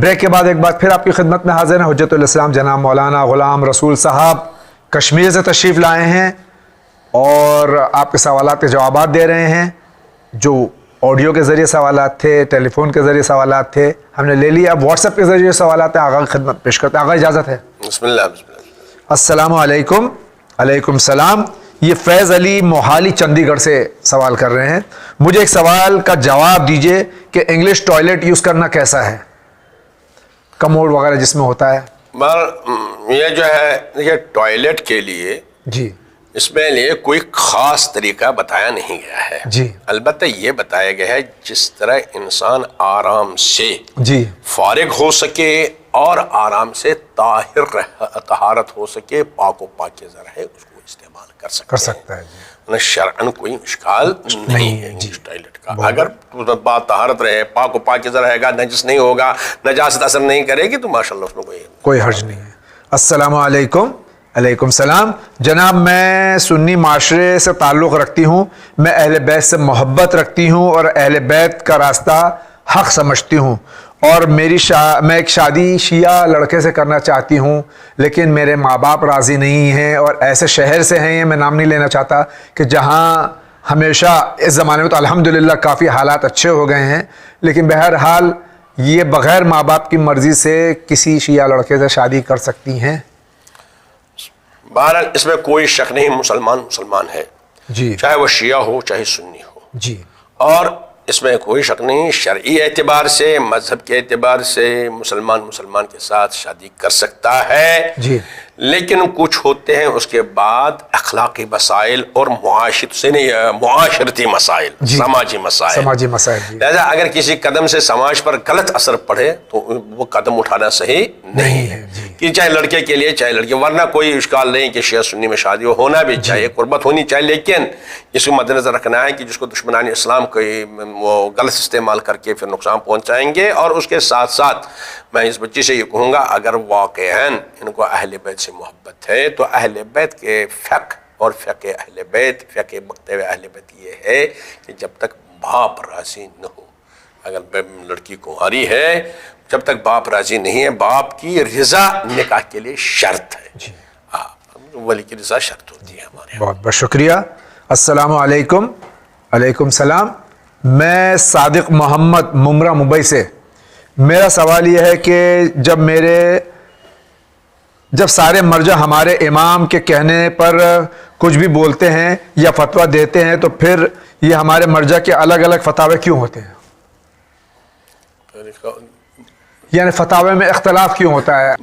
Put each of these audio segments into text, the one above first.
Break کے بعد ایک بار پھر آپ کی خدمت میں حاضر ہیں حجت الاسلام جناب مولانا غلام رسول صاحب کشمیر سے تشریف لائے ہیں اور آپ کے سوالات کے جوابات دے رہے ہیں. جو آڈیو کے ذریعے سوالات تھے, ٹیلی فون کے ذریعے سوالات تھے, ہم نے لے لیا. اب واٹس ایپ کے ذریعے سوالات ہیں, آغا کی خدمت پیش کرتے ہیں. آغا اجازت ہے؟ بسم اللہ. بسم اللہ. السلام علیکم. علیکم السلام. یہ فیض علی موہالی چندی گڑھ سے سوال کر رہے ہیں. مجھے ایک سوال کا جواب دیجئے کہ انگلش ٹوائلٹ یوز کرنا کیسا ہے, کموڈ وغیرہ جس میں ہوتا ہے. یہ جو ہے دیکھیے ٹوائلٹ کے لیے جی اس میں لیے کوئی خاص طریقہ بتایا نہیں گیا ہے. جی البتہ یہ بتایا گیا ہے جس طرح انسان آرام سے جی فارغ ہو سکے اور آرام سے طہارت ہو سکے, پاک و پاکیزہ رہے, اس کو استعمال کر سکتا ہے. شرعن کوئی اشکال نہیں ہے انگلش ٹوائلٹ کا. اگر بات طہارت رہے, پاک و پاکیزہ رہے گا, نجس نہیں ہوگا, نجاست اثر نہیں کرے گی, تو ماشاءاللہ اس میں کوئی حرج نہیں ہے. السلام علیکم. علیکم السلام. جناب میں سنی معاشرے سے تعلق رکھتی ہوں. میں اہل بیت سے محبت رکھتی ہوں اور اہل بیت کا راستہ حق سمجھتی ہوں, اور میں ایک شادی شیعہ لڑکے سے کرنا چاہتی ہوں, لیکن میرے ماں باپ راضی نہیں ہیں اور ایسے شہر سے ہیں, میں نام نہیں لینا چاہتا, کہ جہاں ہمیشہ اس زمانے میں تو الحمدللہ کافی حالات اچھے ہو گئے ہیں, لیکن بہرحال یہ بغیر ماں باپ کی مرضی سے کسی شیعہ لڑکے سے شادی کر سکتی ہیں؟ بہرحال اس میں کوئی شک نہیں, مسلمان ہے جی, چاہے وہ شیعہ ہو چاہے سنی ہو. جی, اور اس میں کوئی شک نہیں, شرعی اعتبار سے, مذہب کے اعتبار سے مسلمان کے ساتھ شادی کر سکتا ہے. جی, لیکن کچھ ہوتے ہیں اس کے بعد اخلاقی مسائل اور معاشرتی مسائل, جی, سماجی مسائل. جی. لہذا اگر کسی قدم سے سماج پر غلط اثر پڑے تو وہ قدم اٹھانا صحیح نہیں ہے. جی. کہ چاہے لڑکے کے لیے چاہے لڑکی, ورنہ کوئی اشکال نہیں کہ شیعہ سنی میں شادی ہونا بھی چاہیے, قربت ہونی چاہیے, لیکن اس کو مد نظر رکھنا ہے کہ جس کو دشمنان اسلام کوئی وہ غلط استعمال کر کے پھر نقصان پہنچائیں گے. اور اس کے ساتھ ساتھ میں اس بچی سے یہ کہوں گا, اگر واقعاً ان کو اہل بیت سے محبت ہے تو اہل بیت کے فقہ اور فقہ اہل بیت, فقہ مکتب اہل بیت یہ ہے کہ جب تک باپ راضی نہ ہو, اگر لڑکی کنواری ہے, جب تک باپ راضی نہیں ہے, باپ کی رضا نکاح کے لیے شرط ہے. جی, ولی کی رضا شرط ہوتی ہے ہمارے. بہت بہت شکریہ. السلام علیکم. علیکم السلام. میں صادق محمد ممرہ ممبئی سے. میرا سوال یہ ہے کہ جب سارے مرجع ہمارے امام کے کہنے پر کچھ بھی بولتے ہیں یا فتویٰ دیتے ہیں, تو پھر یہ ہمارے مرجع کے الگ الگ فتاوے کیوں ہوتے ہیں؟ یعنی فتاوے میں اختلاف کیوں ہوتا ہے؟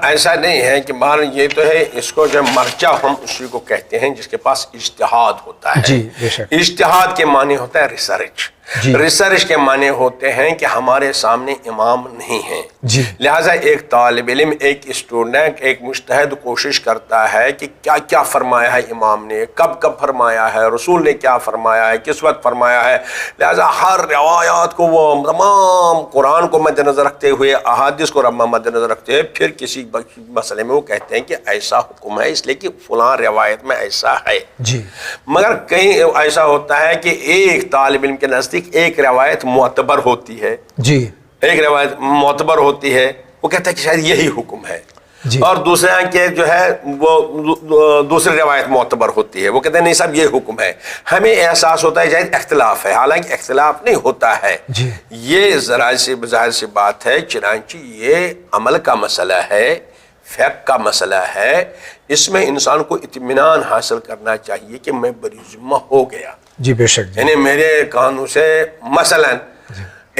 ایسا نہیں ہے کہ یہ تو ہے, اس کو جو مرجع ہم اسی کو کہتے ہیں جس کے پاس اجتہاد ہوتا ہے. جی, بے شک. اجتہاد کے معنی ہوتا ہے ریسرچ. جی. ریسرچ کے معنی ہوتے ہیں کہ ہمارے سامنے امام نہیں ہیں. جی. لہٰذا ایک طالب علم, ایک اسٹوڈنٹ, ایک مجتہد کوشش کرتا ہے کہ کیا کیا فرمایا ہے امام نے, کب کب فرمایا ہے, رسول نے کیا فرمایا ہے, کس وقت فرمایا ہے. لہٰذا ہر روایات کو, وہ تمام قرآن کو مد نظر رکھتے ہوئے, احادیث کو مد نظر رکھتے ہوئے, پھر کسی مسئلے میں وہ کہتے ہیں کہ ایسا حکم ہے اس لیے کہ فلاں روایت میں ایسا ہے. جی. مگر کہیں ایسا ہوتا ہے کہ ایک طالب علم کے نزدیک ایک روایت معتبر ہوتی ہے. جی. ایک روایت معتبر ہوتی ہے, وہ کہتا ہے کہ شاید یہی حکم ہے. جی. اور دوسرے کے جو ہے وہ دوسری روایت معتبر ہوتی ہے, وہ کہتے ہیں نہیں صاحب یہ حکم ہے. ہمیں احساس ہوتا ہے شاید اختلاف ہے, حالانکہ اختلاف نہیں ہوتا ہے. جی. یہ ذرا سی ظاہر سی بات ہے, چنانچہ یہ عمل کا مسئلہ ہے, فقہ کا مسئلہ ہے. اس میں انسان کو اطمینان حاصل کرنا چاہیے کہ میں بری ذمہ ہو گیا. جی, بے شک. یعنی میرے کانوں سے مثلاً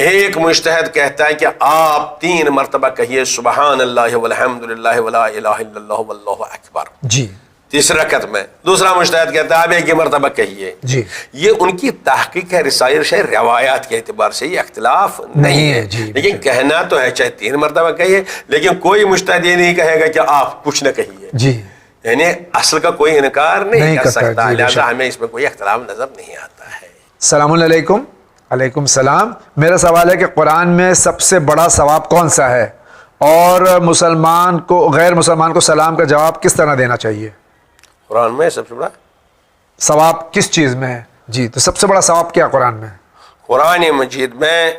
ایک مجتہد کہتا ہے کہ آپ 3 مرتبہ کہیے سبحان اللہ والحمد للہ ولا الہ الا اللہ واللہ اکبر. جی. تیسری رکعت میں. دوسرا مجتہد کہتا ہے آپ 1 مرتبہ کہیے. جی. یہ ان کی تحقیق ہے, ریسرچ ہے, روایات کے اعتبار سے یہ اختلاف نہیں ہے. جی, لیکن کہنا تو ہے چاہے 3 مرتبہ کہیے, لیکن کوئی مجتہد یہ نہیں کہے گا کہ آپ کچھ نہ کہیے. جی. یعنی اصل کا کوئی انکار نہیں کر سکتا. جی, لہٰذا ہمیں اس میں کوئی اختلاف نظر نہیں آتا ہے. السلام علیکم. علیکم السلام. میرا سوال ہے کہ قرآن میں سب سے بڑا ثواب کون سا ہے, اور مسلمان کو غیر مسلمان کو سلام کا جواب کس طرح دینا چاہیے؟ قرآن میں سب سے بڑا ثواب کس چیز میں ہے؟ جی, تو سب سے بڑا ثواب کیا قرآن میں ہے؟ قرآن مجید میں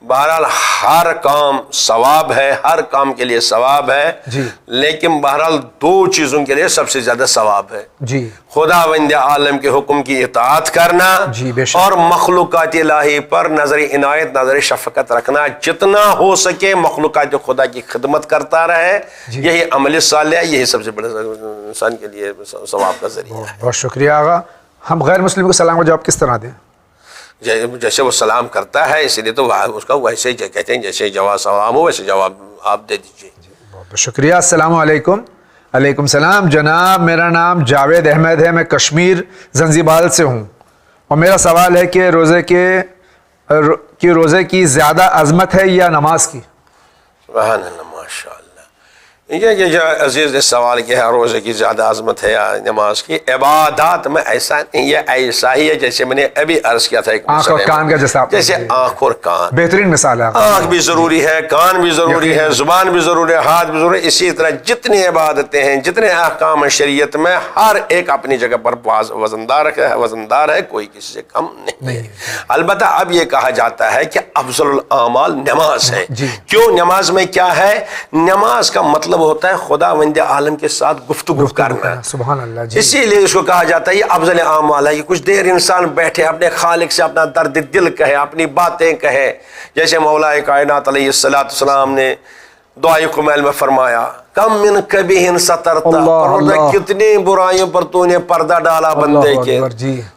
بہرحال ہر کام ثواب ہے، ہر کام کے لیے ثواب ہے جی، لیکن بہرحال دو چیزوں کے لیے سب سے زیادہ ثواب ہے، جی خداوند عالم کے حکم کی اطاعت کرنا جی بے شک، اور مخلوقات الہی پر نظر عنایت، نظر شفقت رکھنا، جتنا ہو سکے مخلوقات خدا کی خدمت کرتا رہے، یہی عمل صالح ہے، یہی سب سے بڑا انسان کے لیے ثواب کا ذریعہ ہے۔ بہت شکریہ آغا۔ ہم غیر مسلم کو سلام کا جواب کس طرح دیں؟ جیسے وہ سلام کرتا ہے اسی لیے تو اس کا ویسے ہی کہتے ہیں، جیسے جواب سلام ہو ویسے جواب آپ دے دیجیے۔ بہت بہت شکریہ۔ السلام علیکم۔ علیکم السلام جناب، میرا نام جاوید احمد ہے، میں کشمیر زنجبار سے ہوں، اور میرا سوال ہے کہ روزے کی زیادہ عظمت ہے یا نماز کی؟ سبحان اللہ، ماشاء اللہ۔ یہ جو عزیز نے سوال کیا ہے روزے کی زیادہ عظمت ہے یا نماز کی، عبادات میں ایسا نہیں ہے، ایسا ہی ہے جیسے میں نے ابھی عرض کیا تھا، ایک آنکھ اور کان کا جیسا، جیسے آنکھ اور کان، بہترین مثال ہے۔ آنکھ بھی ضروری ہے، کان بھی ضروری ہے، زبان بھی ضروری ہے، ہاتھ بھی ضروری ہے، اسی طرح جتنی عبادتیں ہیں، جتنے احکام شریعت میں، ہر ایک اپنی جگہ پر وزندار ہے، کوئی کسی سے کم نہیں ہے۔ البتہ اب یہ کہا جاتا ہے کہ افضل الاعمال نماز ہے۔ کیوں؟ نماز میں کیا ہے؟ نماز کا مطلب ہوتا ہے خداوند عالم کے ساتھ گفتگو کرنا، سبحان اللہ جی۔ اسی لیے اس کو کہا جاتا ہے یہ افضل اعمال ہے، کہ کچھ دیر انسان بیٹھے اپنے خالق سے اپنا درد دل کہے، اپنی باتیں کہے، جیسے مولا کائنات علیہ السلام نے دعائے کمیل میں فرمایا، کم من کبیہ سترتا، کتنی برائیوں پر تو نے پردہ ڈالا بندے کے،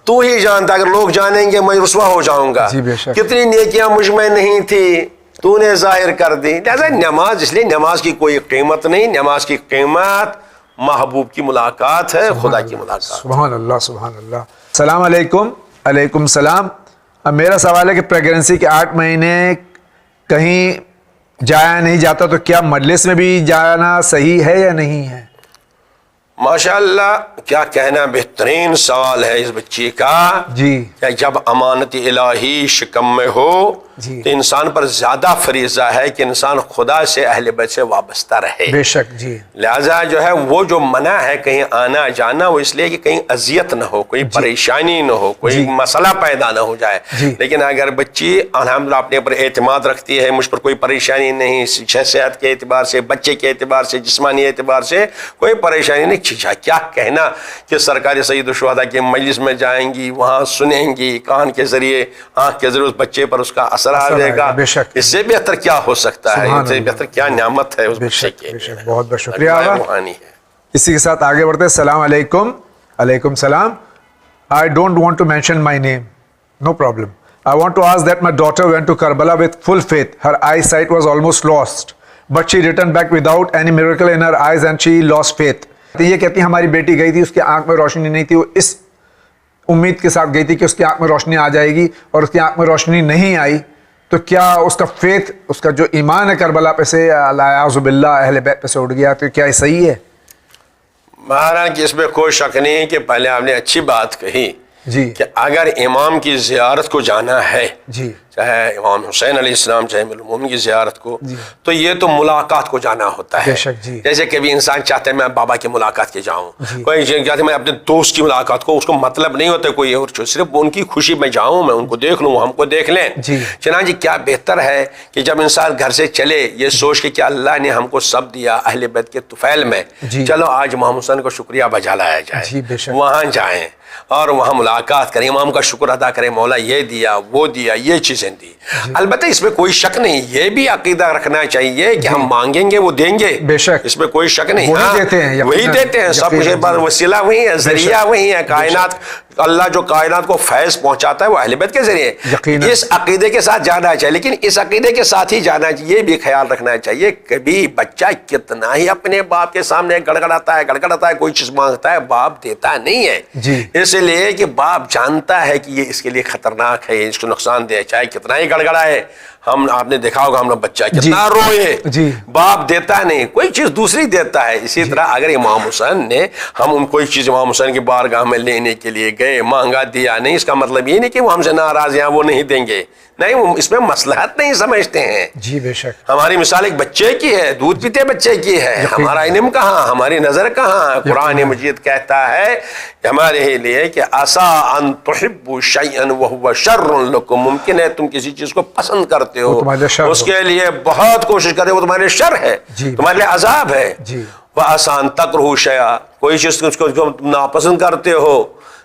تو ہی جانتا، اگر لوگ جانیں گے میں رسوا ہو جاؤں گا، کتنی نیکیاں مجھ میں نہیں تھی تو نے ظاہر کر دی۔ لہذا نماز، اس لیے نماز کی کوئی قیمت نہیں، نماز کی قیمت محبوب کی ملاقات ہے، خدا کی ملاقات۔ سبحان اللہ، سبحان اللہ۔ السلام علیکم۔ علیکم السلام۔ اب میرا سوال ہے کہ پریگننسی کے 8 مہینے کہیں جایا نہیں جاتا تو کیا مجلس میں بھی جانا صحیح ہے یا نہیں ہے؟ ماشاء اللہ، کیا کہنا، بہترین سوال ہے اس بچی کا۔ جی، کہ جب امانت الہی شکم میں ہو تو انسان پر زیادہ فریضہ ہے کہ انسان خدا سے، اہل بیت سے وابستہ رہے۔ بے شک جی۔ لہذا جو ہے وہ جو منع ہے کہیں آنا جانا، وہ اس لیے کہ کہیں اذیت نہ ہو، کوئی پریشانی نہ ہو، کوئی مسئلہ پیدا نہ ہو جائے۔ لیکن اگر بچی الحمدللہ اپنے اوپر اعتماد رکھتی ہے، مجھ پر کوئی پریشانی نہیں، صحت کے اعتبار سے، بچے کے اعتبار سے، جسمانی اعتبار سے کوئی پریشانی نہیں، کیا کہنا کہ سرکار سید الشہداء کے مجلس میں جائیں گی، وہاں سنیں گی، کان کے ذریعے، آنکھ کے ذریعے اس بچے پر اس کا اثر آ جائے گا۔ اس سے بہتر کیا ہو سکتا ہے؟ اس سے بہتر کیا نعمت ہے اس بچے کی؟ بہت بہت شکریہ۔ اسی کے ساتھ آگے بڑھتے ہیں۔ السلام علیکم۔ علیکم السلام۔ I don't want to mention my name. No problem. I want to ask that my daughter went to Karbala with full faith. Her eyesight was almost lost, but she returned back without any miracle in her eyes and she lost faith. یہ کہتی ہیں ہماری بیٹی گئی تھی، اس کی آنکھ میں روشنی نہیں تھی، وہ اس امید کے ساتھ گئی تھی کہ اس کی آنکھ میں روشنی آ جائے گی، اور اس کی آنکھ میں روشنی نہیں آئی، تو کیا اس کا فیتھ، اس کا جو ایمان ہے کربلا پہ سے اعوذ باللہ اہل بیت پہ سے اٹھ گیا، تو کیا یہ صحیح ہے؟ مہاراج کہ اس میں کوئی شک نہیں کہ پہلے آپ نے اچھی بات کہی کہ اگر امام کی زیارت کو جانا ہے، چاہے امام حسین علیہ السلام، چاہے مومن کی زیارت کو، تو یہ تو ملاقات کو جانا ہوتا ہے۔ جیسے کبھی انسان چاہتا ہے میں بابا کی ملاقات کے جاؤں، کوئی چاہتا ہے میں اپنے دوست کی ملاقات کو، اس کو مطلب نہیں ہوتا کوئی اور چیز، صرف ان کی خوشی میں جاؤں، میں ان کو دیکھ لوں، ہم کو دیکھ لیں۔ چنانچہ کیا بہتر ہے کہ جب انسان گھر سے چلے یہ سوچ کے کہ اللہ نے ہم کو سب دیا اہل بیت کے طفیل میں، چلو آج امام حسین کو شکریہ بجا لایا جائے، وہاں جائیں اور وہاں ملاقات کریں، امام کا شکر ادا کریں، مولا یہ دیا، وہ دیا، یہ چیزیں دی۔ البتہ اس میں کوئی شک نہیں، یہ بھی عقیدہ رکھنا چاہیے کہ ہم مانگیں گے وہ دیں گے، اس میں کوئی شک نہیں۔ وہی دیتے ہیں، سب کچھ وسیلہ وہی ہے، ذریعہ وہی ہے، کائنات، اللہ جو کائنات کو فیض پہنچاتا ہے وہ اہل بیت کے ذریعے۔ اس عقیدے کے ساتھ جانا چاہیے، لیکن اس عقیدے کے ساتھ ہی جانا چاہیے، یہ بھی خیال رکھنا چاہیے کبھی بچہ کتنا ہی اپنے باپ کے سامنے گڑگڑاتا ہے، کوئی چیز مانگتا ہے، باپ دیتا نہیں ہے، اس لیے کہ باپ جانتا ہے کہ یہ اس کے لیے خطرناک ہے، اس کو نقصان دے، چاہے کتنا ہی گڑگڑائے۔ آپ نے دیکھا ہوگا ہم لوگ بچہ کتنا روئے، باپ دیتا نہیں، کوئی چیز دوسری دیتا ہے۔ اسی طرح اگر امام حسین نے، ہم ان کوئی چیز امام حسین کی بارگاہ میں لینے کے لیے گئے، مانگا، دیا نہیں، اس کا مطلب یہ نہیں کہ وہ ہم سے ناراض ہیں، وہ نہیں دیں گے، نہیں، وہ اس میں مصلحت نہیں سمجھتے ہیں۔ جی بے شک، ہماری مثال ایک بچے کی ہے، دودھ پیتے بچے کی ہے، ہمارا علم کہاں، ہماری نظر کہاں؟ قرآن مجید کہتا ہے ہمارے لیے کہ عسیٰ ان تحبوا شیئا وہو شر لکم، ممکن ہے تم کسی چیز کو پسند کرتے کرتے ہو تمہارے لیے شر اس کے لیے بہت کوشش کرتے ہو، وہ تمہارے لیے شر ہے، تمہارے لیے عذاب ہے۔ وہ آسان تکرہوا شیئا، کوئی چیز اس کو تم ناپسند کرتے ہو،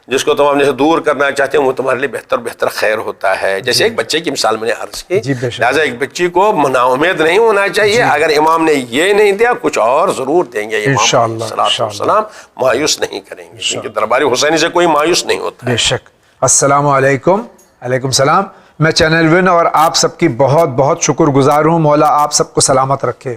جس کو تم اپنے سے دور کرنا چاہتے ہو، وہ تمہارے لیے بہتر خیر ہوتا ہے۔ جیسے ایک بچے کی مثال میں نے عرض کی، لہٰذا ایک بچی کو نا امید نہیں ہونا چاہیے۔ اگر امام نے یہ نہیں دیا کچھ اور ضرور دیں گے، امام علیہ السلام مایوس نہیں کریں گے، کیونکہ دربار حسینی سے کوئی مایوس نہیں ہوتا۔ بے شک۔ السلام علیکم۔ علیکم السلام۔ میں چینل ون اور آپ سب کی بہت بہت شکر گزار ہوں، مولا آپ سب کو سلامت رکھے،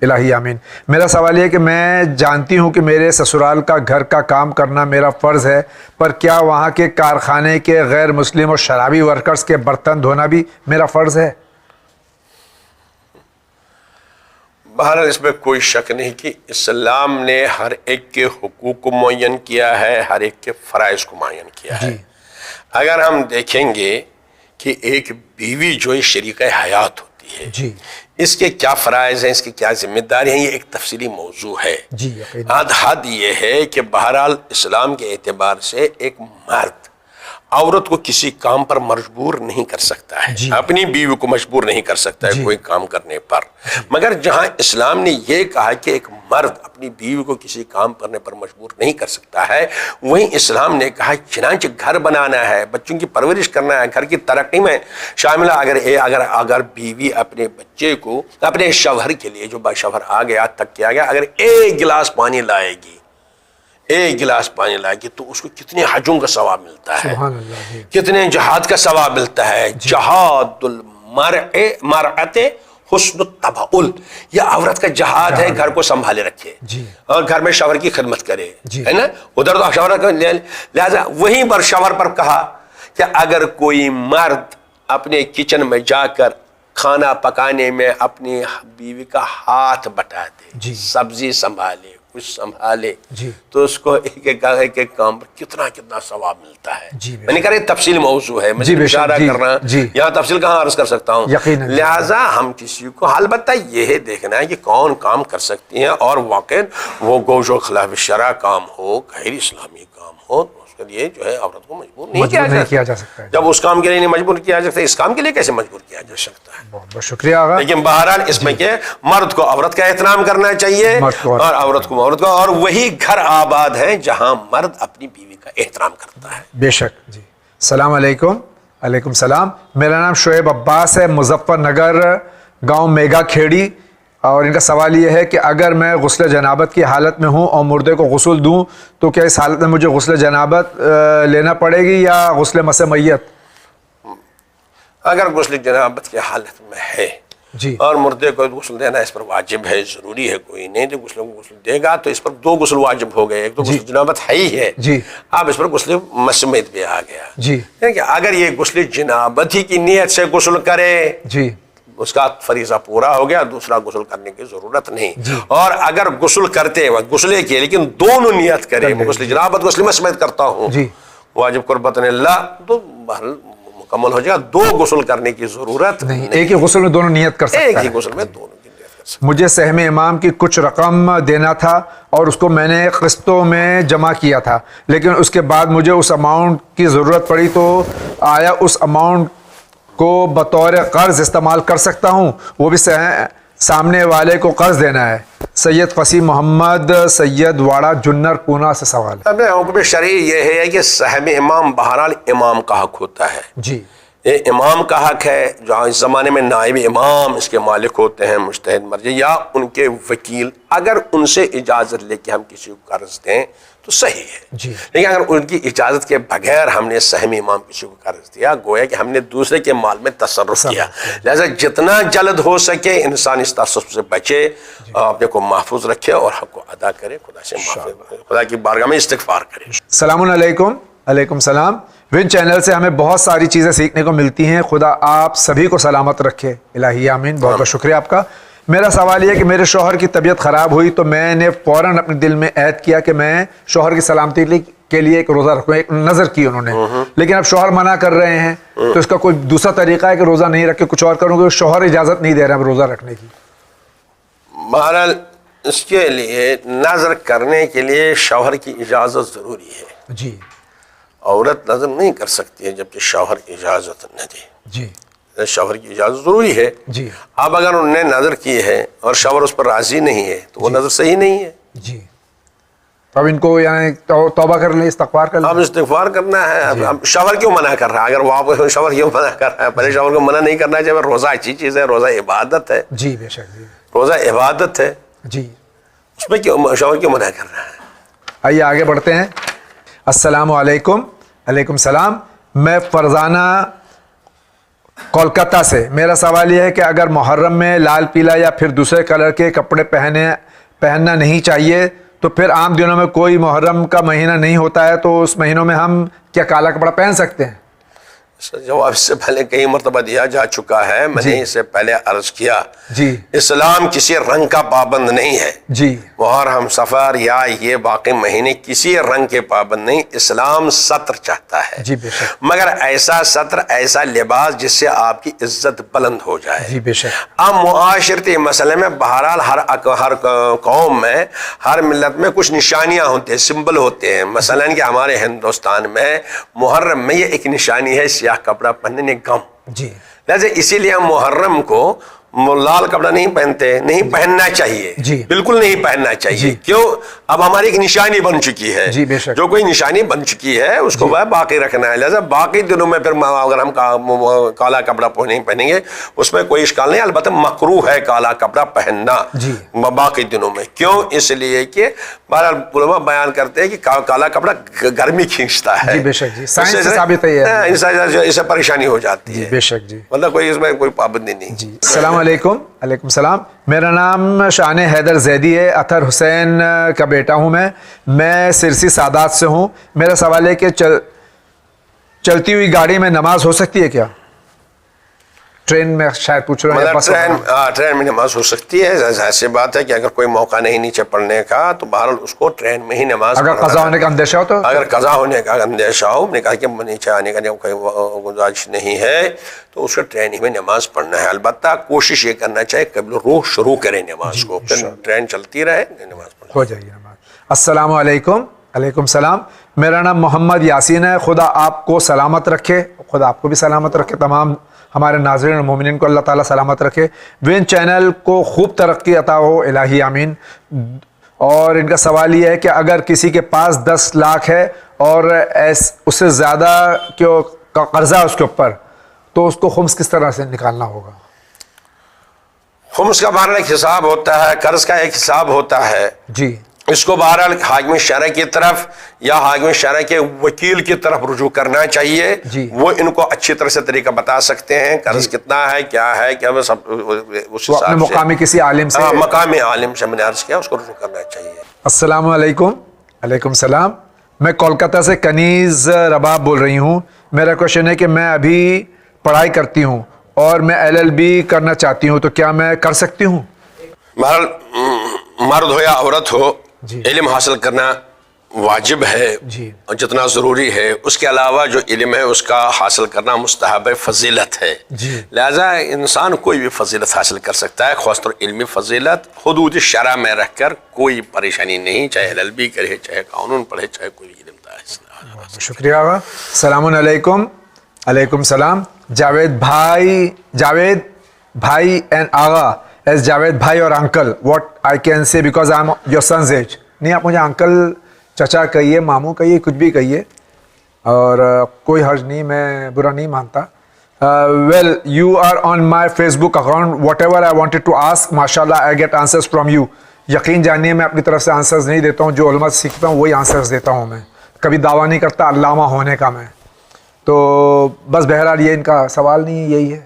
الہی آمین۔ میرا سوال یہ ہے کہ میں جانتی ہوں کہ میرے سسرال کا گھر کا کام کرنا میرا فرض ہے، پر کیا وہاں کے کارخانے کے غیر مسلم اور شرابی ورکرز کے برتن دھونا بھی میرا فرض ہے؟ بہرحال اس میں کوئی شک نہیں کہ اسلام نے ہر ایک کے حقوق کو معین کیا ہے، ہر ایک کے فرائض کو معین کیا ہے۔ اگر ہم دیکھیں گے کہ ایک بیوی جو شریک حیات ہوتی ہے، اس کے کیا فرائض ہیں، اس کی کیا ذمہ داری ہیں، یہ ایک تفصیلی موضوع ہے۔ حد یہ ہے کہ بہرحال اسلام کے اعتبار سے ایک مرد عورت کو کسی کام پر مجبور نہیں کر سکتا ہے، اپنی بیوی کو مجبور نہیں کر سکتا ہے کوئی کام کرنے پر، مگر جہاں اسلام نے یہ کہا کہ ایک مرد اپنی بیوی کو کسی کام کرنے پر مجبور نہیں کر سکتا ہے، وہیں اسلام نے کہا چنانچہ گھر بنانا ہے، بچوں کی پرورش کرنا ہے، گھر کی ترقی میں شامل ہے۔ اگر بیوی اپنے بچے کو اپنے شوہر کے لیے، جو شوہر آ گیا تک کیا گیا، اگر ایک گلاس پانی لائے گی، ایک گلاس پانی لائے گی، تو اس کو کتنے حجوں کا ثواب ملتا ہے، کتنے جہاد کا ثواب ملتا ہے۔ جہاد المرأة حسن التبعل، یہ عورت کا جہاد ہے، گھر کو سنبھالے رکھے اور گھر میں شوہر کی خدمت کرے، ہے نا، ادھر تو شوہر کا، لہذا وہیں پر شوہر پر کہا کہ اگر کوئی مرد اپنے کچن میں جا کر کھانا پکانے میں اپنی بیوی کا ہاتھ بٹا دے، سبزی سنبھالے، کچھ سنبھالے، تو اس کو ایک ایک کام پر کتنا ثواب ملتا ہے۔ میں نے کہا یہ تفصیل موضوع ہے، مجھے اشارہ کرنا، یہاں تفصیل کہاں عرض کر سکتا ہوں۔ لہٰذا ہم کسی کو البتہ یہ دیکھنا ہے کہ کون کام کر سکتی ہیں، اور واقع وہ گوش و خلاف شرع کام ہو، غیر اسلامی کام ہو، تو اس کے لیے جو ہے عورت کو مجبور نہیں کیا جا سکتا۔ جب اس کام کے لیے نہیں مجبور کیا جا سکتا، اس کام کے لیے کیسے مجبور کیا جا سکتا ہے؟ بہت بہت شکریہ آغا۔ لیکن بہرحال اس میں کہ مرد کو عورت کا احترام کرنا چاہیے، اور عورت کو عورت کا، اور وہی گھر آباد ہے جہاں مرد اپنی بیوی کا احترام کرتا ہے۔ بے شک۔ جی السلام علیکم۔ علیکم السلام۔ میرا نام شعیب عباس ہے، مظفر نگر، گاؤں میگا کھیڑی، اور ان کا سوال یہ ہے کہ اگر میں غسل جنابت کی حالت میں ہوں اور مردے کو غسل دوں تو کیا اس حالت میں مجھے غسل جنابت لینا پڑے گی یا غسل مس میت؟ اگر غسل جنابت کی حالت میں ہے اور مردے کو غسل دینا اس پر واجب ہے، ضروری ہے، کوئی نہیں تو غسل دے گا تو اس پر دو غسل واجب ہو گئے، ایک تو غسل جنابت ہے ہی ہے، اب اس پر غسل مس میت بھی آ گیا۔ اگر یہ غسل جنابت ہی کی نیت سے غسل کرے، اس کا فریضہ پورا ہو گیا، دوسرا غسل کرنے کی ضرورت نہیں۔ اور اگر غسل کرتے وقت غسلے کے لیکن دونوں نیت کرے، غسل جنابت غسل مس میت کرتا ہوں، واجب قربت اللہ، تو مکمل ہو جائے گا، دو غسل کرنے کی ضرورت نہیں، ایک ہی غسل میں دونوں نیت کر سکتا ہے، ایک ہی غسل میں دونوں کی نیت کر سکتا ہے۔ مجھے سہم امام کی کچھ رقم دینا تھا اور اس کو میں نے قسطوں میں جمع کیا تھا، لیکن اس کے بعد مجھے اس اماؤنٹ کی ضرورت پڑی، تو آیا اس اماؤنٹ کو بطور قرض استعمال کر سکتا ہوں؟ وہ بھی سامنے والے کو قرض دینا ہے۔ سید فصیح محمد، سید واڑہ جنر، پونا سے سوال ہے۔ اب حکم شرعی یہ ہے کہ سہم امام بہرحال امام کا حق ہوتا ہے، یہ امام کا حق ہے، جہاں اس زمانے میں نائب امام اس کے مالک ہوتے ہیں، مجتہد مرجع یا ان کے وکیل، اگر ان سے اجازت لے کے ہم کسی کو قرض دیں تو صحیح ہے، لیکن اگر ان کی اجازت کے بغیر ہم نے سہم امام کسی کو قرض دیا، گویا کہ ہم نے دوسرے کے مال میں تصرف کیا۔ لہذا جتنا جلد ہو سکے انسان اس تصرف سے بچے، اپنے کو محفوظ رکھے اور حق کو ادا کرے، خدا سے خدا کی بارگاہ میں استغفار کرے۔ السلام علیکم۔ علیکم السلام۔ ون چینل سے ہمیں بہت ساری چیزیں سیکھنے کو ملتی ہیں، خدا آپ سبھی کو سلامت رکھے، الہی آمین۔ بہت بہت شکریہ آپ کا۔ میرا سوال یہ ہے کہ میرے شوہر کی طبیعت خراب ہوئی تو میں نے فوراً اپنے دل میں عہد کیا کہ میں شوہر کی سلامتی کے لیے ایک روزہ رکھوں، ایک نظر کی انہوں نے، لیکن اب شوہر منع کر رہے ہیں، تو اس کا کوئی دوسرا طریقہ ہے کہ روزہ نہیں رکھ کے کچھ اور کروں گے؟ شوہر اجازت نہیں دے رہا روزہ رکھنے کی۔ بہرحال اس کے لیے نظر کرنے کے لیے شوہر کی اجازت ضروری ہے، عورت نظر نہیں کر سکتی ہے جبکہ شوہر اجازت نہ دے، شوہر کی اجازت ضروری ہے. جی. اب اگر انہوں نے نظر کی ہے اور شوہر اس پر راضی نہیں ہے تو وہ نظر صحیح نہیں ہے. جی. تو اب ان کو یعنی توبہ کر لیں, استغفار کر لیں. اب استغفار کرنا ہے. اب شوہر کیوں منع کر رہا ہے؟ اگر وہ شوہر کیوں منع کر رہا ہے؟ پہلے شوہر کو منع نہیں کرنا چاہیے. روزہ اچھی چیز ہے, روزہ عبادت ہے. جی بے شک. جی. روزہ عبادت ہے. جی. اس میں کیوں شوہر کیوں منع کر رہا ہے؟ آئیے آگے بڑھتے ہیں. السلام علیکم. علیکم السلام. میں فرزانہ کولکتہ سے. میرا سوال یہ ہے کہ اگر محرم میں لال پیلا یا پھر دوسرے کلر کے کپڑے پہننا نہیں چاہیے تو پھر عام دنوں میں کوئی محرم کا مہینہ نہیں ہوتا ہے تو اس مہینوں میں ہم کیا کالا کپڑا پہن سکتے ہیں؟ جواب اس سے پہلے کئی مرتبہ دیا جا چکا ہے. میں نے اس سے پہلے عرض کیا, جی, اسلام کسی رنگ کا پابند نہیں ہے. جی, محرم, صفر یا یہ باقی مہینے کسی رنگ کے پابند نہیں. اسلام ستر چاہتا ہے, جی بے شک, مگر ایسا ستر, ایسا لباس جس سے آپ کی عزت بلند ہو جائے. جی بے شک. اب معاشرتی مسئلے میں بہرحال ہر قوم میں, ہر ملت میں کچھ نشانیاں ہوتے ہیں, سمبل ہوتے ہیں. مثلا کہ ہمارے ہندوستان میں محرم میں یہ ایک نشانی ہے, سیاہ کپڑا پہننے غم. جی. لہذا اسی لیے ہم محرم کو لال کپڑا نہیں پہنتے, نہیں پہننا چاہیے. جی. بالکل نہیں پہننا چاہیے. جی. کیوں؟ اب ہماری ایک نشانی بن چکی ہے. جی بے شک. جو کوئی نشانی بن چکی ہے اس کو باقی رکھنا ہے. لہذا باقی دنوں میں پھر اگر ہم کالا کپڑا نہیں پہنیں گے اس میں کوئی اشکال نہیں. البتہ مکروہ ہے کالا کپڑا پہننا باقی دنوں میں. کیوں؟ اس لیے کہ بہرحال علماء بیان کرتے ہیں کہ کالا کپڑا گرمی کھینچتا ہے. جی بے شک. جی, سائنس سے ثابت ہے یہ. اس سے پریشانی ہو جاتی ہے. بے شک. جی, مطلب کوئی اس میں کوئی پابندی نہیں. جی. السلام علیکم. علیکم السلام. میرا نام شان حیدر زیدی ہے. اطہر حسین کا بیٹا ہوں میں سرسی سادات سے ہوں. میرا سوال ہے کہ چلتی ہوئی گاڑی میں نماز ہو سکتی ہے کیا؟ ٹرین میں شاید پوچھ رہے ہیں. ٹرین میں نماز ہو سکتی ہے. ظاہر سی بات ہے کہ اگر کوئی موقع نہیں نیچے پڑھنے کا تو بہرحال اس کو ٹرین میں ہی نماز, اگر قضا ہونے کا اندیشہ ہو تو, اگر قضا ہونے کا اندیشہ ہو, نے کہا کہ نیچے آنے کا کوئی گنجائش نہیں ہے تو اس کو ٹرین ہی میں نماز پڑھنا ہے. البتہ کوشش یہ کرنا چاہیے قبل روح شروع کریں نماز کو, پھر ٹرین چلتی رہے نماز پڑھنا ہو جائے گی نماز. السلام علیکم. علیکم السلام. میرا نام محمد یاسین ہے. خدا آپ کو سلامت رکھے. خدا آپ کو بھی سلامت رکھے. تمام ہمارے ناظرین اور مومنین کو اللہ تعالیٰ سلامت رکھے. وین چینل کو خوب ترقی عطا ہو, الہی آمین. اور ان کا سوال یہ ہے کہ اگر کسی کے پاس 10 لاکھ ہے اور اس سے زیادہ کا قرضہ اس کے اوپر, تو اس کو خمس کس طرح سے نکالنا ہوگا؟ خمس کا بہرحال ایک حساب ہوتا ہے, قرض کا ایک حساب ہوتا ہے. جی. اس کو بہرحال حاکم شرع کی طرف یا حاکم شرع کے وکیل کی طرف رجوع کرنا چاہیے. جی. وہ ان کو اچھی طرح سے طریقہ بتا سکتے ہیں, قرض کتنا ہے, کیا ہے, کیا وہ سب اس حساب سے مقامی کسی عالم سے, مقامی عالم سے میں نے عرض کیا, اس کو رجوع کرنا چاہیے. السلام علیکم. علیکم السلام. میں کولکتہ سے کنیز رباب بول رہی ہوں. میرا کوشچن ہے کہ میں ابھی پڑھائی کرتی ہوں اور میں LLB کرنا چاہتی ہوں, تو کیا میں کر سکتی ہوں؟ بہرحال مرد ہو یا عورت ہو, جی. علم حاصل کرنا واجب ہے, جی. اور جتنا ضروری ہے. اس کے علاوہ جو علم ہے اس کا حاصل کرنا مستحب فضیلت ہے. جی. لہذا انسان کوئی بھی فضیلت حاصل کر سکتا ہے, خاص طور علمی فضیلت. حدود شرع میں رہ کر کوئی پریشانی نہیں, چاہے LLB کرے, چاہے قانون پڑھے, چاہے کوئی علم تھا. شکریہ آغا. السلام علیکم. علیکم السلام. جاوید بھائی اینڈ آغا, ایز جاوید بھائی اور uncle, what I can say because I am your son's age. نہیں, آپ مجھے انکل, چچا کہیے, ماموں کہیے, کچھ بھی کہیے, اور کوئی حرج نہیں, میں برا نہیں مانتا. Well, you are on my Facebook account. Whatever I wanted to ask, ماشاء اللہ I get answers from you. یقین جانیے میں اپنی طرف سے آنسرز نہیں دیتا ہوں, جو علماء سے سیکھتا ہوں وہی آنسرز دیتا ہوں. میں کبھی دعویٰ نہیں کرتا علامہ ہونے کا. میں تو بس بہرحال یہ ان کا سوال نہیں ہے, یہی ہے.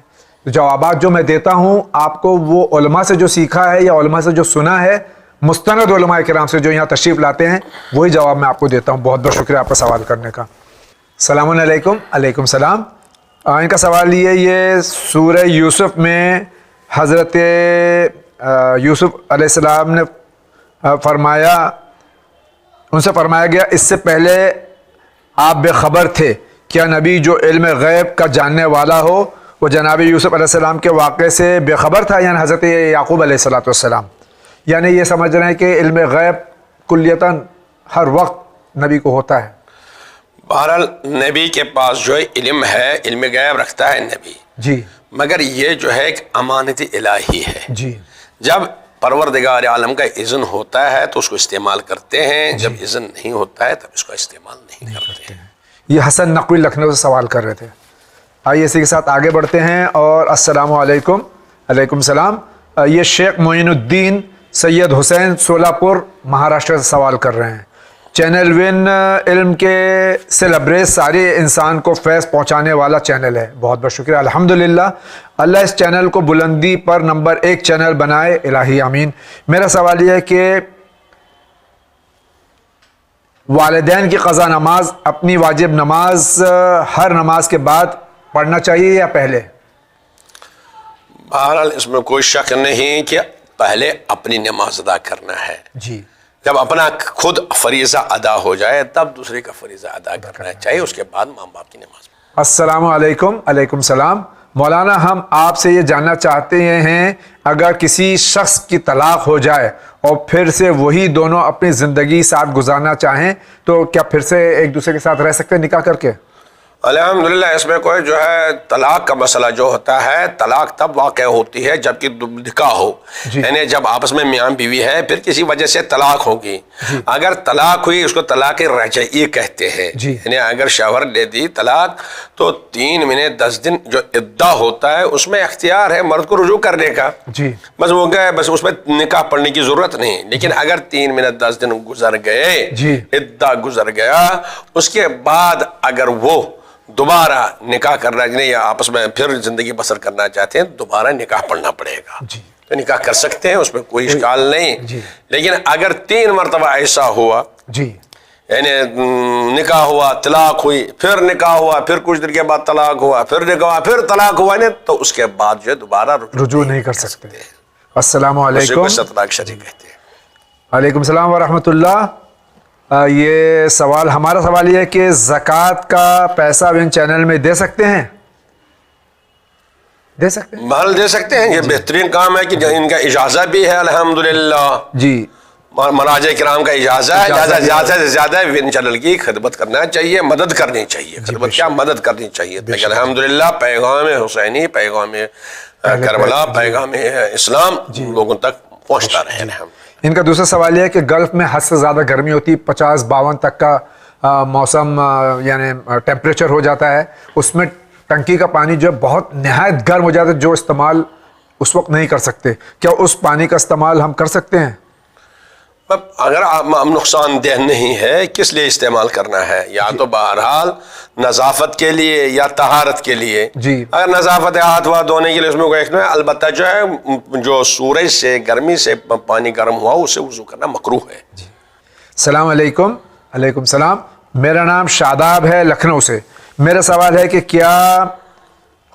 جوابات جو میں دیتا ہوں آپ کو, وہ علماء سے جو سیکھا ہے یا علماء سے جو سنا ہے, مستند علماء کرام سے جو یہاں تشریف لاتے ہیں, وہی جواب میں آپ کو دیتا ہوں. بہت بہت شکریہ آپ کا سوال کرنے کا. السلام علیکم. علیکم السلام. ان کا سوال یہ سورہ یوسف میں حضرت یوسف علیہ السلام نے فرمایا, ان سے فرمایا گیا اس سے پہلے آپ بے خبر تھے, کیا نبی جو علم غیب کا جاننے والا ہو وہ جناب یوسف علیہ السلام کے واقعے سے بے خبر تھا؟ یعنی حضرت یعقوب علیہ السلام, یعنی یہ سمجھ رہے ہیں کہ علم غیب کلیتاً ہر وقت نبی کو ہوتا ہے. بہرحال نبی کے پاس جو علم ہے, علم غیب رکھتا ہے نبی. جی مگر یہ جو ہے ایک امانت الہی ہے. جی جب پروردگار عالم کا اذن ہوتا ہے تو اس کو استعمال کرتے ہیں, جب اذن نہیں ہوتا ہے تب اس کو استعمال نہیں کرتے ہیں. یہ حسن نقوی لکھنؤ سے سوال کر رہے تھے. آئیے اسی کے ساتھ آگے بڑھتے ہیں. اور السلام علیکم. علیکم السلام. یہ شیخ معین الدین سید حسین سولاپور مہاراشٹر سے سوال کر رہے ہیں. چینل ون علم کے سے لبریز سارے انسان کو فیض پہنچانے والا چینل ہے. بہت بہت شکریہ. الحمدللہ اللہ اس چینل کو بلندی پر نمبر 1 چینل بنائے. الہی آمین. میرا سوال یہ ہے کہ والدین کی قضا نماز اپنی واجب نماز ہر نماز کے بعد پڑھنا چاہیے یا پہلے؟ بہرحال اس میں کوئی شک نہیں کہ پہلے اپنی نماز ادا کرنا ہے. جی جب اپنا خود فریضہ ادا ہو جائے تب دوسرے کا فریضہ ادا کرنا چاہیے, اس کے بعد ماں باپ کی نماز. السلام علیکم. علیکم السلام. مولانا ہم آپ سے یہ جاننا چاہتے ہیں اگر کسی شخص کی طلاق ہو جائے اور پھر سے وہی دونوں اپنی زندگی ساتھ گزارنا چاہیں تو کیا پھر سے ایک دوسرے کے ساتھ رہ سکتے ہیں نکاح کر کے؟ الحمدللہ اس میں کوئی جو ہے طلاق کا مسئلہ جو ہوتا ہے, طلاق تب واقع ہوتی ہے جبکہ نکاح ہو. یعنی جب آپس میں میاں بیوی ہے پھر کسی وجہ سے طلاق ہوگی. اگر طلاق ہوئی اس کو طلاق رجعی کہتے ہیں. یعنی اگر شوہر دے دی طلاق تو 3 مہینے 10 دن جو عدہ ہوتا ہے اس میں اختیار ہے مرد کو رجوع کرنے کا. بس وہ گئے, بس اس میں نکاح پڑھنے کی ضرورت نہیں. لیکن اگر 3 مہینے 10 دن گزر گئے, عدہ گزر گیا, اس کے بعد اگر وہ دوبارہ نکاح کرنا یا آپس میں پھر زندگی بسر کرنا چاہتے ہیں دوبارہ نکاح پڑھنا پڑے گا. تو نکاح کر سکتے ہیں, اس میں کوئی اشکال نہیں. لیکن اگر 3 مرتبہ ایسا ہوا یعنی نکاح ہوا, طلاق ہوئی, پھر نکاح ہوا, پھر کچھ دن کے بعد طلاق ہوا, پھر نکاح ہوا, پھر طلاق ہوا, تو اس کے بعد جو ہے دوبارہ رجوع نہیں کر سکتے. السلام علیکم. طلاق شرعی کہتے ہیں. وعلیکم السلام ورحمۃ اللہ. یہ سوال ہمارا سوال یہ ہے کہ زکوٰۃ کا پیسہ ان چینل میں دے سکتے ہیں؟ دے سکتے ہیں, بہرحال دے سکتے ہیں. یہ بہترین کام ہے کہ ان کا اجازت بھی ہے الحمدللہ. جی مراجع کرام کا اجازت ہے. زیادہ سے زیادہ ان چینل کی خدمت کرنا چاہیے, مدد کرنی چاہیے. خدمت کیا مدد کرنی چاہیے. الحمدللہ پیغام حسینی, پیغام کربلا, پیغام اسلام لوگوں تک پہنچتا رہے. ان کا دوسرا سوال یہ ہے کہ گلف میں حد سے زیادہ گرمی ہوتی, 50-52 تک کا موسم یعنی ٹیمپریچر ہو جاتا ہے, اس میں ٹنکی کا پانی جو ہے بہت نہایت گرم ہو جاتا ہے جو استعمال اس وقت نہیں کر سکتے. کیا اس پانی کا استعمال ہم کر سکتے ہیں؟ اگر نقصان دہ نہیں ہے کس لیے استعمال کرنا ہے؟ یا تو بہرحال نظافت کے لیے یا طہارت کے لیے. اگر نظافت ہاتھ واتھ دھونے کے لیے اس میں کوئی نہیں, البتہ جو ہے جو سورج سے گرمی سے پانی گرم ہوا اسے وضو کرنا مکروہ ہے. السلام علیکم. علیکم السلام. میرا نام شاداب ہے لکھنؤ سے. میرا سوال ہے کہ کیا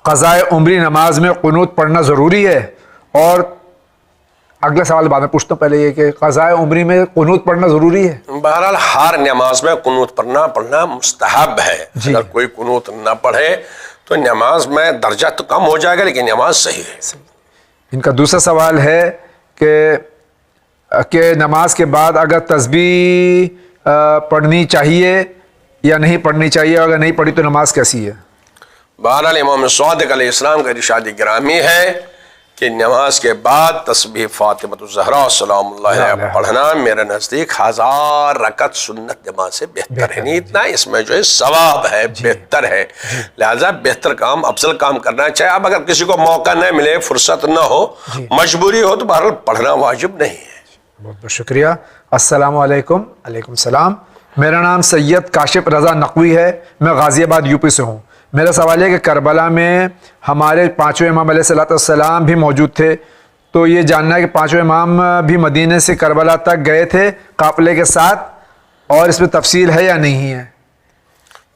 قضائے عمری نماز میں قنوت پڑھنا ضروری ہے؟ اور اگلا سوال بعد میں پوچھتا ہوں, پہلے یہ کہ قضائے عمری میں قنوت پڑھنا ضروری ہے؟ بہرحال ہر نماز میں قنوت پڑھنا مستحب ہے. اگر کوئی قنوت نہ پڑھے تو نماز میں درجہ تو کم ہو جائے گا لیکن نماز صحیح ہے. ان کا دوسرا سوال ہے کہ نماز کے بعد اگر تسبیح پڑھنی چاہیے یا نہیں پڑھنی چاہیے, اگر نہیں پڑھی تو نماز کیسی ہے؟ بہرحال امام صادق علیہ السلام کا ارشاد گرامی ہے کہ نماز کے بعد تسبیح فاطمۃ الزہرا سلام اللہ علیہا پڑھنا میرے نزدیک 1000 رکعت سنت نماز سے بہتر ہے. نہیں اتنا اس میں جو ہے ثواب ہے, بہتر ہے. لہذا بہتر کام, افضل کام کرنا چاہیے. اب اگر کسی کو موقع نہ ملے, فرصت نہ ہو, مجبوری ہو, تو بہرحال پڑھنا واجب نہیں ہے. بہت بہت شکریہ. السلام علیکم. علیکم السلام. میرا نام سید کاشف رضا نقوی ہے, میں غازی آباد یو پی سے ہوں. میرا سوال ہے کہ کربلا میں ہمارے 5ویں امام علیہ السلام بھی موجود تھے, تو یہ جاننا ہے کہ 5ویں امام بھی مدینے سے کربلا تک گئے تھے قافلے کے ساتھ, اور اس میں تفصیل ہے یا نہیں ہے؟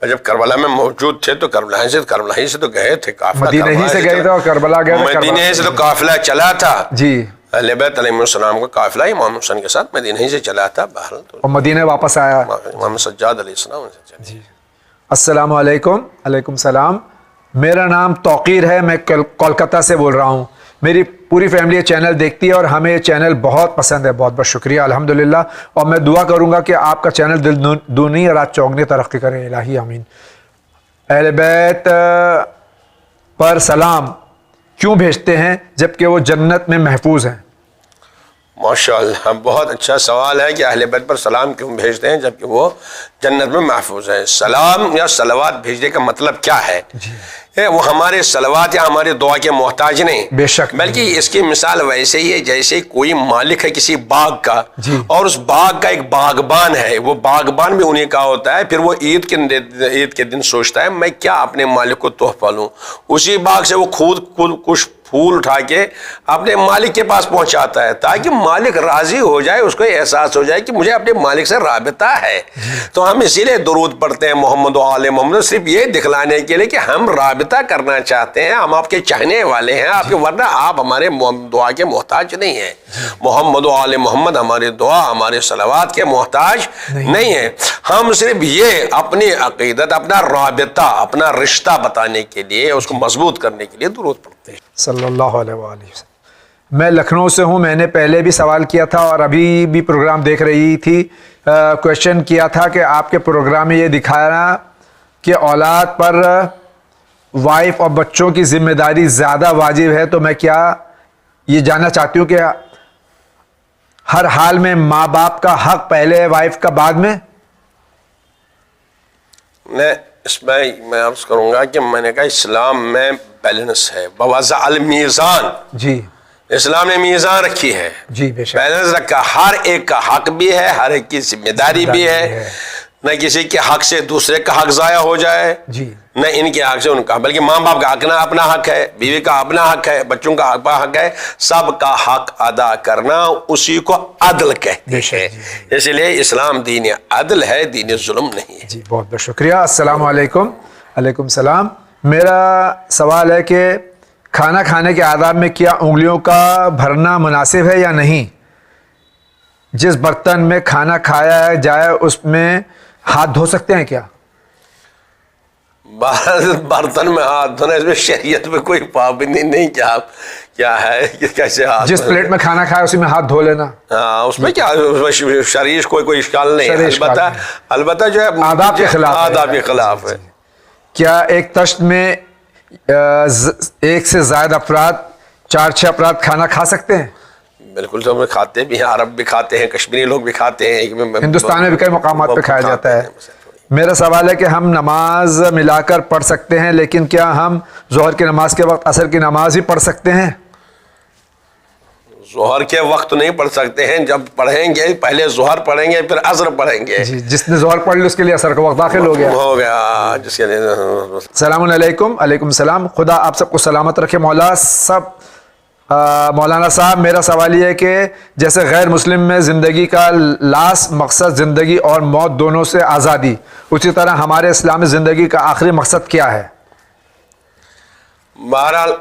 جب کربلا میں موجود تھے تو کربلا ہی سے تو گئے تھے. مدینے ہی سے گئے تھے اور کربلا گئے تھے. مدینے سے تو قافلہ چلا تھا. جی, اہل بیت علیہ السلام کا قافلہ امام حسین کے ساتھ مدینہ ہی سے چلا تھا. بہرحال تو اور مدینے واپس آیا امام سجاد علیہ السلام سے چلا. السلام علیکم. علیکم السلام. میرا نام توقیر ہے, میں کولکتہ سے بول رہا ہوں. میری پوری فیملی یہ چینل دیکھتی ہے اور ہمیں یہ چینل بہت پسند ہے. بہت بہت شکریہ الحمدللہ. اور میں دعا کروں گا کہ آپ کا چینل دل دونی اور رات چوگنی ترقی کرے. الہی آمین. اہل بیت پر سلام کیوں بھیجتے ہیں جبکہ وہ جنت میں محفوظ ہیں؟ ماشاء اللہ، بہت اچھا سوال ہے کہ اہل بیت پر سلام کیوں بھیجتے ہیں جبکہ وہ جنت میں محفوظ ہے۔ سلام یا صلوات بھیجنے کا مطلب کیا ہے؟ وہ ہمارے صلوات یا ہمارے دعا کے محتاج نہیں، بے شک، بلکہ اس کی مثال ویسے ہی ہے جیسے کوئی مالک ہے کسی باغ کا، اور اس باغ کا ایک باغبان ہے، وہ باغبان بھی انہیں کا ہوتا ہے، پھر وہ عید کے دن سوچتا ہے میں کیا اپنے مالک کو تحفہ لوں، اسی باغ سے وہ خود کچھ پھول اٹھا کے اپنے مالک کے پاس پہنچاتا ہے تاکہ مالک راضی ہو جائے، اس کو احساس ہو جائے کہ مجھے اپنے مالک سے رابطہ ہے۔ تو ہم اسی لیے درود پڑھتے ہیں محمد و آل محمد، صرف یہ دکھلانے کے لیے کہ ہم رابطہ کرنا چاہتے ہیں، ہم آپ کے چاہنے والے ہیں، آپ کے، ورنہ آپ ہمارے دعا کے محتاج نہیں ہیں۔ محمد و آل محمد ہمارے دعا، ہمارے صلوات کے محتاج نہیں ہیں۔ ہم صرف یہ اپنی عقیدت، اپنا رابطہ، اپنا رشتہ بتانے کے لیے، اس کو مضبوط کرنے کے لیے درود پڑھتے ہیں۔ صلی اللہ علیہ وآلہ وسلم۔ میں لکھنؤ سے ہوں، میں نے پہلے بھی سوال کیا تھا اور ابھی بھی پروگرام دیکھ رہی تھی، کویشچن کیا تھا کہ آپ کے پروگرام میں یہ دکھانا کہ اولاد پر وائف اور بچوں کی ذمہ داری زیادہ واجب ہے، تو میں کیا یہ جاننا چاہتی ہوں کہ ہر حال میں ماں باپ کا حق پہلے ہے، وائف کا بعد میں؟ اس میں عرض کروں گا کہ میں نے کہا اسلام میں بیلنس ہے، بوضع المیزان، جی اسلام نے میزان رکھی ہے، جی بے شک، بیلنس رکھا، ہر ایک کا حق بھی ہے، ہر ایک کی ذمہ داری بھی ہے، نہ کسی کے حق سے دوسرے کا حق ضائع ہو جائے، جی نہ ان کے حق سے ان کا، بلکہ ماں باپ کا اپنا حق ہے، بیوی کا اپنا حق ہے، بچوں کا حق ہے، سب کا حق ادا کرنا، اسی کو عدل کہتے ہیں۔ اس لیے اسلام دین عدل ہے، دین ظلم نہیں ہے۔ جی بہت بہت شکریہ۔ السلام علیکم۔ علیکم السلام۔ میرا سوال ہے کہ کھانا کھانے کے آداب میں کیا انگلیوں کا بھرنا مناسب ہے یا نہیں؟ جس برتن میں کھانا کھایا جائے اس میں ہاتھ دھو سکتے ہیں کیا؟ برتن میں ہاتھ دھونا، اس میں شریعت میں کوئی پابندی نہیں کہ آپ کیا ہے کہ کیسے ہاتھ، جس پلیٹ میں کھانا کھایا اسی میں ہاتھ دھو لینا، ہاں اس میں کیا شریعت کوئی اشکال نہیں ہے، البتہ جو ہے آداب کے خلاف، آداب کے خلاف ہے۔ کیا ایک تشت میں ایک سے زائد افراد، 4-6 افراد کھانا کھا سکتے ہیں؟ بالکل، تو ہم کھاتے بھی ہیں، عرب بھی کھاتے ہیں، کشمیری لوگ بھی کھاتے ہیں، ہندوستان میں بھی کئی مقامات پہ کھایا جاتا ہے۔ میرا سوال ہے کہ ہم نماز ملا کر پڑھ سکتے ہیں، لیکن کیا ہم ظہر کی نماز کے وقت عصر کی نماز ہی پڑھ سکتے ہیں؟ ظہر کے وقت نہیں پڑھ سکتے ہیں، جب پڑھیں گے پہلے ظہر پڑھیں گے پھر عصر پڑھیں گے۔ جی، جس نے ظہر پڑھ لی اس کے لیے عصر کا وقت داخل ہو گیا جس کے لیے۔ السلام علیکم۔ علیکم السلام۔ خدا آپ سب کو سلامت رکھے مولانا صاحب، میرا سوال یہ ہے کہ جیسے غیر مسلم میں زندگی کا لاس مقصد زندگی اور موت دونوں سے آزادی، اسی طرح ہمارے اسلامی زندگی کا آخری مقصد کیا ہے؟ بہرحال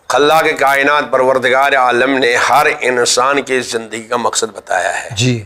خلاق کائنات پروردگار عالم نے ہر انسان کی زندگی کا مقصد بتایا ہے، جی،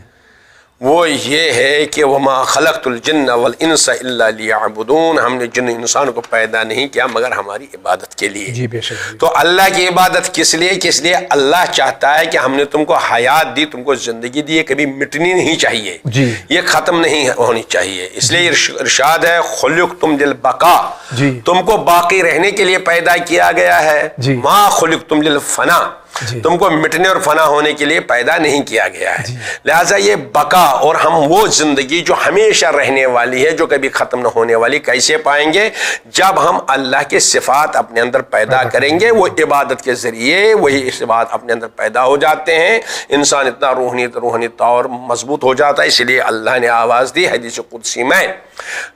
وہ یہ ہے کہ وما خلقت الجن والانس الا لیعبدون، ہم نے جن انسان کو پیدا نہیں کیا مگر ہماری عبادت کے لیے۔ جی بے شک۔ تو اللہ کی عبادت کس لیے اللہ چاہتا ہے کہ ہم نے تم کو حیات دی، تم کو زندگی دی، کبھی مٹنی نہیں چاہیے، جی، یہ ختم نہیں ہونی چاہیے، اس لیے ارشاد ہے خلقتم للبقاء، جی، تم کو باقی رہنے کے لیے پیدا کیا گیا ہے، جی، ما خلقتم للفنا، جی، تم کو مٹنے اور فنا ہونے کے لیے پیدا نہیں کیا گیا ہے، لہٰذا یہ بقا اور ہم وہ زندگی جو ہمیشہ رہنے والی ہے، جو کبھی ختم نہ ہونے والی، کیسے پائیں گے؟ جب ہم اللہ کے صفات اپنے اندر پیدا کریں گے، وہ عبادت کے ذریعے وہی صفات اپنے اندر پیدا ہو جاتے ہیں، انسان اتنا روحانی طور مضبوط ہو جاتا ہے۔ اس لیے اللہ نے آواز دی حدیث قدسی میں،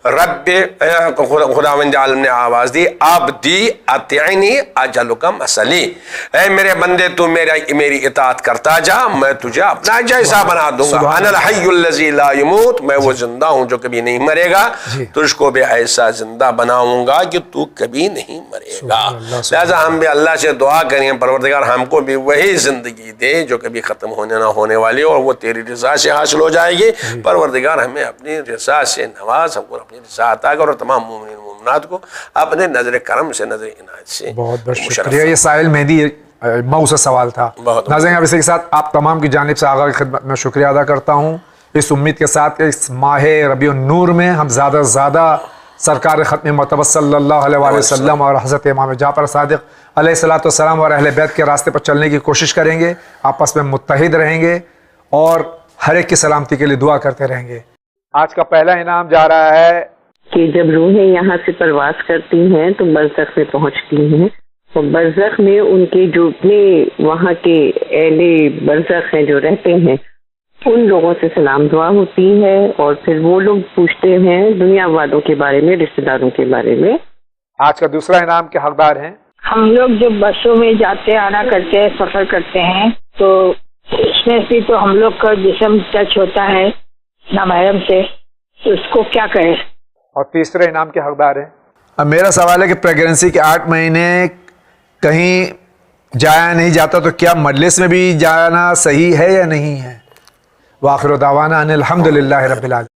رب خداوند عالم نے آواز دی، عبدی اطعنی اجلک مثلی، اے میرے بندے تو میری اطاعت کرتا جا، میں تجھے اپنا جیسا بنا دوں گا، انا الحی الذی لا یموت، میں وہ زندہ ہوں جو کبھی نہیں مرے گا، تجھ کو بھی ایسا زندہ بناؤں گا کہ تو کبھی نہیں مرے گا۔ لہذا ہم بھی اللہ سے دعا کریں پروردگار ہم کو بھی وہی زندگی دے جو کبھی ختم ہونے نہ ہونے والی، اور وہ تیری رضا سے حاصل ہو جائے گی۔ پروردگار ہمیں اپنی رضا سے نواز، ہم کو اپنی رضا عطا کر، اور تمام مومنین مومنات کو اپنے نظر کرم سے، نظر عنایت سے بہت بہت شکریہ۔ یہ سائل مہدی مئو سے سوال تھا۔ ناظرین، اب اسی کے ساتھ آپ تمام کی جانب سے آغا کی خدمت میں شکریہ ادا کرتا ہوں، اس امید کے ساتھ کہ اس ماہ ربیع النور میں ہم زیادہ سے زیادہ سرکار ختم مرتبہ صلی اللہ علیہ وآلہ وسلم اور حضرت امام جعفر صادق علیہ الصلوۃ والسلام اور اہل بیت کے راستے پر چلنے کی کوشش کریں گے، آپس میں متحد رہیں گے اور ہر ایک کی سلامتی کے لیے دعا کرتے رہیں گے۔ آج کا پہلا انعام جا رہا ہے کہ جب روحیں یہاں سے پرواز کرتی ہیں تو برزخ میں پہنچتی ہیں، اور برزخ میں ان کے جو اپنے وہاں کے اہل برزخ ہیں جو رہتے ہیں ان لوگوں سے سلام دعا ہوتی ہے، اور پھر وہ لوگ پوچھتے ہیں دنیا والوں کے بارے میں، رشتہ داروں کے بارے میں۔ آج کا دوسرا انعام کے حقدار ہیں ہم لوگ جب بسوں میں جاتے آنا کرتے ہیں، سفر کرتے ہیں، تو اس میں سے تو ہم لوگ کا جسم ٹچ ہوتا ہے نامحرم سے، تو اس کو کیا کریں؟ اور تیسرے انعام کے حقدار ہیں۔ اب میرا سوال ہے کہ پریگننسی کے 8 مہینے کہیں جایا نہیں جاتا تو کیا مجلس میں بھی جانا صحیح ہے یا نہیں ہے؟ وآخر دعوانا ان الحمد للہ رب العالمین۔